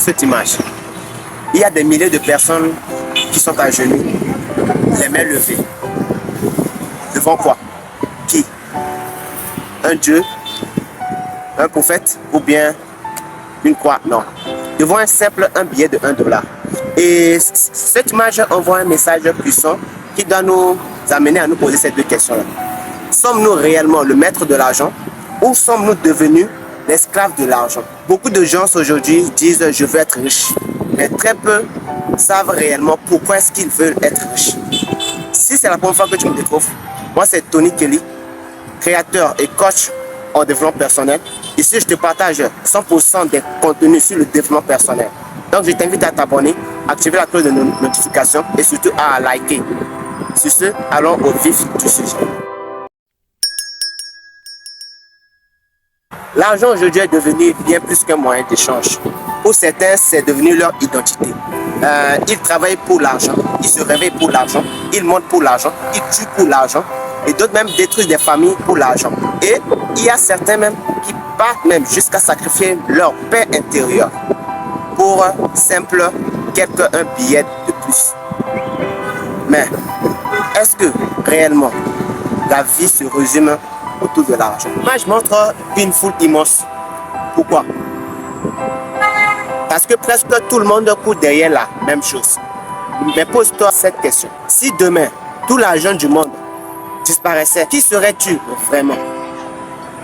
cette image. Il y a des milliers de personnes qui sont à genoux, les mains levées. Devant quoi? Qui? Un Dieu? Un prophète? Ou bien une croix? Non. Devant un billet de 1 $. Et cette image envoie un message puissant qui doit nous amener à nous poser ces deux questions-là. Sommes-nous réellement le maître de l'argent ou sommes-nous devenus l'esclave de l'argent? Beaucoup de gens aujourd'hui disent « je veux être riche », mais très peu savent réellement pourquoi est-ce qu'ils veulent être riches. Si c'est la première fois que tu me découvres, moi c'est Tony Kelly, créateur et coach en développement personnel. Ici, je te partage 100% des contenus sur le développement personnel. Donc, je t'invite à t'abonner, activer la cloche de notification et surtout à liker. Sur ce, allons au vif du sujet. L'argent aujourd'hui est devenu bien plus qu'un moyen d'échange. Pour certains, c'est devenu leur identité. Ils travaillent pour l'argent, ils se réveillent pour l'argent, ils montent pour l'argent, ils tuent pour l'argent et d'autres même détruisent des familles pour l'argent. Et il y a certains même qui partent même jusqu'à sacrifier leur paix intérieure pour un billet de plus. Mais est-ce que réellement la vie se résume autour de l'argent? Moi, je montre une foule immense. Pourquoi? Parce que presque tout le monde court derrière la même chose. Mais pose-toi cette question. Si demain, tout l'argent du monde disparaissait, qui serais-tu vraiment?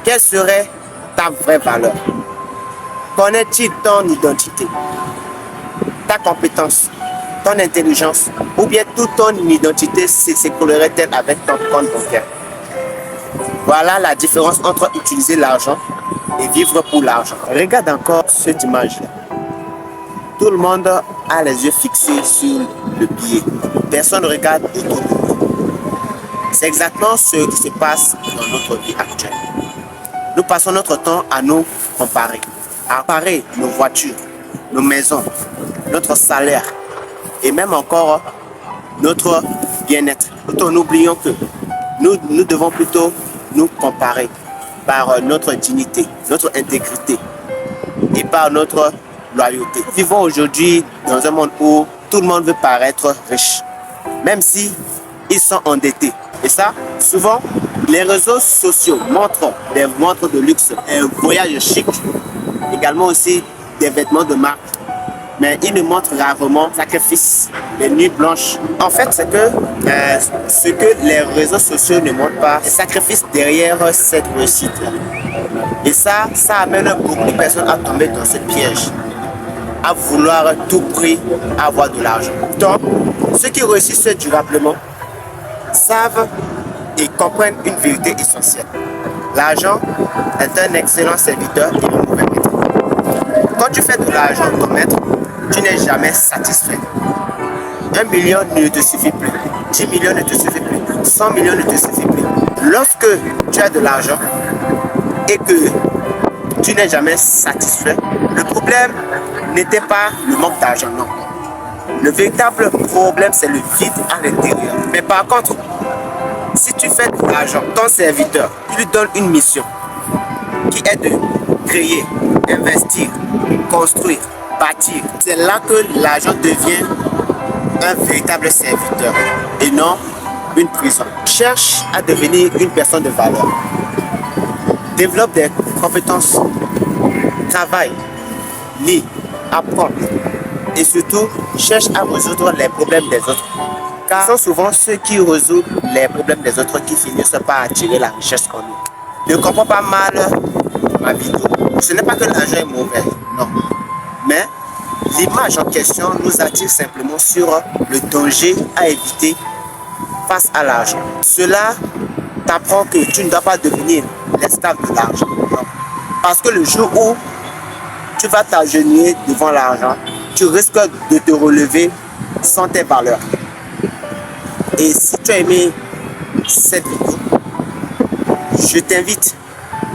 Quelle serait ta vraie valeur? Connais-tu ton identité, ta compétence, ton intelligence, ou bien toute ton identité s'écoulerait-elle avec ton compte bancaire? Voilà la différence entre utiliser l'argent et vivre pour l'argent. Regarde encore cette image-là. Tout le monde a les yeux fixés sur le billet. Personne ne regarde autour de nous. C'est exactement ce qui se passe dans notre vie actuelle. Nous passons notre temps à nous comparer. À comparer nos voitures, nos maisons, notre salaire et même encore notre bien-être. Tout en oubliant que nous devons plutôt nous comparer par notre dignité, notre intégrité et par notre loyauté. Nous vivons aujourd'hui dans un monde où tout le monde veut paraître riche, même si ils sont endettés. Et ça, souvent, les réseaux sociaux montrent des montres de luxe, un voyage chic, également aussi des vêtements de marque. Mais ils nous montrent rarement le sacrifice, les nuits blanches. En fait, c'est que ce que les réseaux sociaux ne montrent pas, le sacrifice derrière cette réussite-là. Et ça amène beaucoup de personnes à tomber dans ce piège, à vouloir à tout prix avoir de l'argent. Donc, ceux qui réussissent durablement savent et comprennent une vérité essentielle. L'argent est un excellent serviteur et un mauvais maître. Quand tu fais de l'argent ton maître, tu n'es jamais satisfait. 1 million ne te suffit plus, 10 millions ne te suffit plus, 100 millions ne te suffit plus. Lorsque tu as de l'argent et que tu n'es jamais satisfait, le problème n'était pas le manque d'argent, non. Le véritable problème, c'est le vide à l'intérieur. Mais par contre, si tu fais de l'argent, ton serviteur, tu lui donnes une mission qui est de créer, investir, construire, bâtir. C'est là que l'argent devient un véritable serviteur et non une prison. Cherche à devenir une personne de valeur. Développe des compétences. Travaille, lis, apprends. Et surtout, cherche à résoudre les problèmes des autres. Car ce sont souvent ceux qui résolvent les problèmes des autres qui finissent par attirer la richesse en nous. Ne comprends pas mal ma vidéo. Ce n'est pas que l'argent est mauvais, non. Mais l'image en question nous attire simplement sur le danger à éviter face à l'argent. Cela t'apprend que tu ne dois pas devenir l'esclave de l'argent. Parce que le jour où tu vas t'agenouiller devant l'argent, tu risques de te relever sans tes valeurs. Et si tu as aimé cette vidéo, je t'invite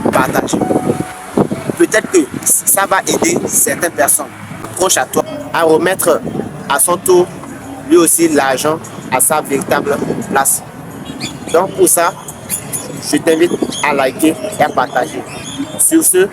à partager. Peut-être que ça va aider certaines personnes proches à toi à remettre à son tour lui aussi l'argent à sa véritable place. Donc pour ça, je t'invite à liker et à partager. Sur ce,